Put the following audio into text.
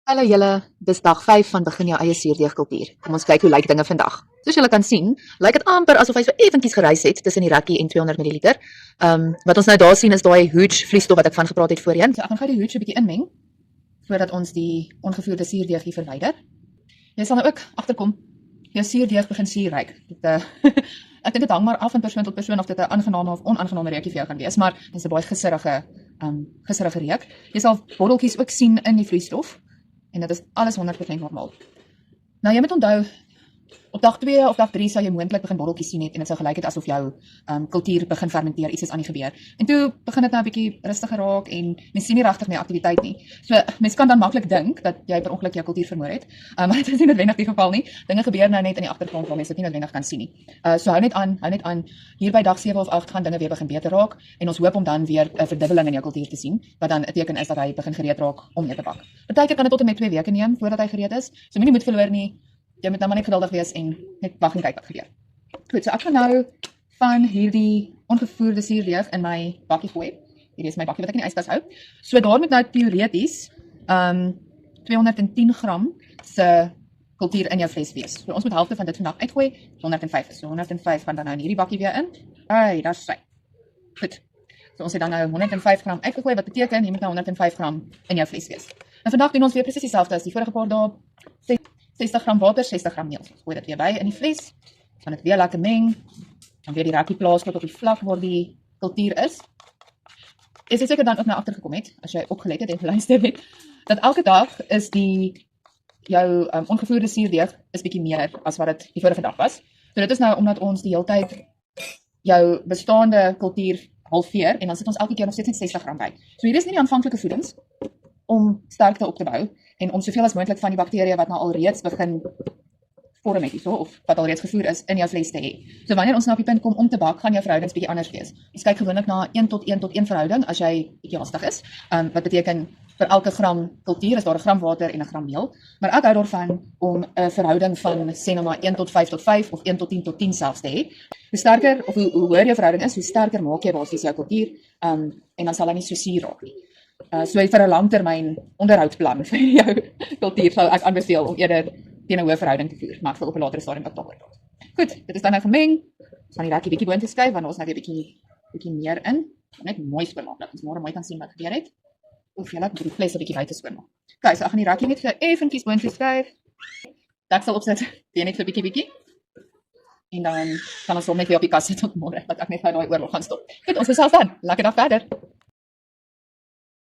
Hallo julle, dis dag 5 van begin jou eie suurdeegkultuur. Kom ons kyk hoe lyk dinge vandag. Soos julle kan sien, lyk dit amper asof hy so effentjies gereis het tussen die rakkie en 200 ml. Wat ons nou daar sien is daai hooch vloeistof wat ek van gepraat het voorheen. So ek gaan gou die hooch 'n bietjie inmeng voordat ons die ongevoerde suurdeegie verwyder. Jy sal nou ook agterkom jou suurdeeg begin suurryk. Ek dink dit hang maar af van persoon tot persoon of dit 'n aangename of onaangename reekie vir jou gaan wees, maar dit is 'n baie gisserige reuk. Jy sal botteltjies ook sien in die vloeistof. En dit is alles 100% normaal. Nou jy moet onthou, op dag 2 of dag 3 sal jy moontlik begin botteltjies sien het en dit sou gelyk het asof jou kultuur begin fermenteer, iets is aan die gebeur. En toe begin dit nou 'n bietjie rustiger raak en mens sien nie regtig meer aktiwiteit nie. So mens kan dan maklik dink dat jy per ongeluk jou kultuur vermoor het. Maar dit is nie noodwendig die geval nie. Dinge gebeur nou net in die agtergrond waar mense dit nie noodwendig kan sien nie. So hou net aan. Hier by dag 7 of 8 gaan dinge weer begin beter raak en ons hoop om dan weer 'n verdubbeling in jou kultuur te sien, wat dan 'n teken is dat hy begin gereed raak om mee te bak. Partykeer kan dit tot en met 2 weke neem voordat hy gereed is. So moenie moed verloor nie. Jy moet nou maar net geduldig wees en net wag en kyk wat gebeur. Goed, so ek gaan nou van hierdie ongevoerde suurdeeg in my bakkie gooi. Hierdie is my bakkie wat ek in die yskas hou. So daar moet nou teoreties 210 gram se kultuur in jou vleis wees. So ons moet helfte van dit vandag uitgooi, 105 is. So 105 gaan dan nou in hierdie bakkie weer in. Daar's sy. Goed. So ons het dan nou 105 gram uitgegooi, wat beteken jy moet nou 105 gram in jou vleis wees. En vandag doen ons weer presies dieselfde as die vorige paar dae. 60 gram water, 60 gram meel. Gooi dit weer by in die vlees. Gaan dit weer lekker meng. Dan weer die rakkie plaas tot op die vlak waar die kultuur is. Is dit seker dan ook nou agtergekom het, as jy opgelet het en geluister het, dat elke dag is jou ongevoerde suurdeeg is bietjie meer as wat dit die vorige dag was. So dit is nou omdat ons die hele tyd jou bestaande kultuur halveer en dan sit ons elke keer nog steeds net 60 gram by. So hier is nie die aanvanklike voedings om sterkte op te bou en om soveel as moontlik van die bakterieë wat nou al reeds begin vorm het hierso of wat al reeds gevoer is in jou vleis te hê. So wanneer ons nou op die punt kom om te bak, gaan jou verhoudings bietjie anders wees. Ons kyk gewoonlik na 1:1:1 verhouding as jy bietjie haastig is. Wat beteken vir elke gram kultuur is daar 'n gram water en 'n gram meel. Maar ek hou daarvan om 'n verhouding van sê nou maar 1:5:5 of 1:10:10 selfs te hê. Hoe sterker of hoe hoër jou verhouding is, hoe sterker maak jy basies jou kultuur en dan sal hy nie so suur raak nie. So vir 'n langtermyn onderhoudsplan vir jou kultuur sal ek aanbeveel om eerder teen 'n hoë verhouding te voer, maar ek sal op 'n latere stadium ook daaroor praat. Goed, dit is dan nou gemeng. Ons gaan die rakkie bietjie boontoe skuif want ons nou weer bietjie meer in. Net mooi skoonmaak dat ons môre mooi kan sien wat gebeur het. Of jy laat die vleis 'n bietjie buite skoonmaak. Okay, so ek gaan die rakkie net so effentjies boontoe skuif. Deksel opsit, net so bietjie. En dan kan ons hom net weer op die kas sit tot môre, dat ek net gou daai oorlog gaan stop. Goed, ons gesels dan. Lekker dag verder.